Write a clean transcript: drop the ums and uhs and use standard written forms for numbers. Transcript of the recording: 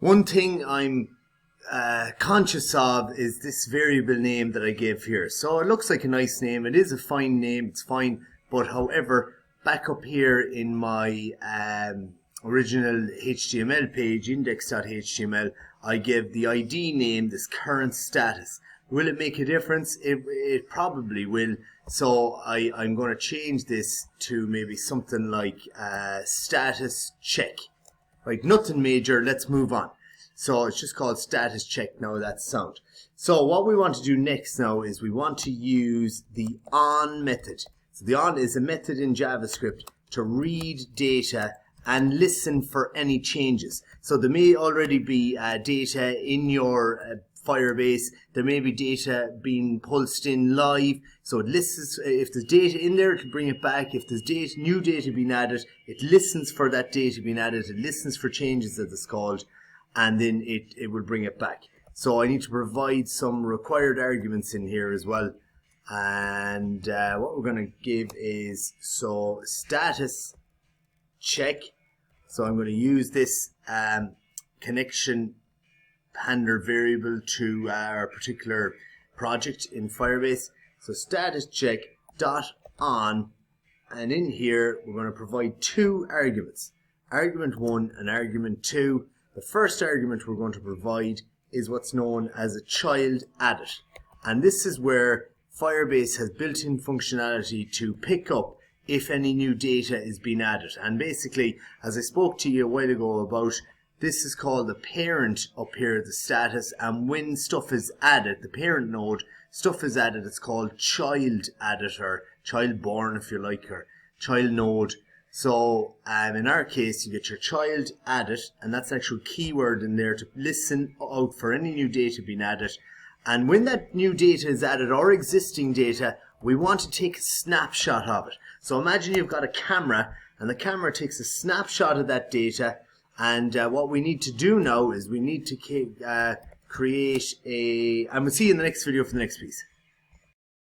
One thing I'm conscious of is this variable name that I gave here. So it looks like a nice name. It is a fine name. It's fine. But however, back up here in my original HTML page, index.html, I give the ID name this current status. Will it make a difference? It probably will. So I'm going to change this to maybe something like status check. Right, nothing major. Let's move on. So it's just called status check now. That's sound. So what we want to do next now is we want to use the on method. So the on is a method in JavaScript to read data and listen for any changes. So there may already be data in your Firebase. There may be data being pulsed in live. So it listens. If there's data in there, it'll bring it back. If there's new data being added, it listens for that data being added. It listens for changes, as it's called, and then it will bring it back. So I need to provide some required arguments in here as well. And what we're going to give is status check. So I'm going to use this connection handler variable to our particular project in Firebase. So status check dot on, and in here we're going to provide two arguments, argument 1 and argument 2. The first argument we're going to provide is what's known as a child added, and this is where Firebase has built-in functionality to pick up if any new data is being added. And basically, as I spoke to you a while ago about, this is called the parent up here, the status, and when stuff is added, the parent node, stuff is added, it's called child added, or child born if you like, or child node. So in our case, you get your child added, and that's an actual keyword in there to listen out for any new data being added. And when that new data is added, or existing data, we want to take a snapshot of it. So imagine you've got a camera, and the camera takes a snapshot of that data. And what we need to do now is we need to create a, and we'll see you in the next video for the next piece.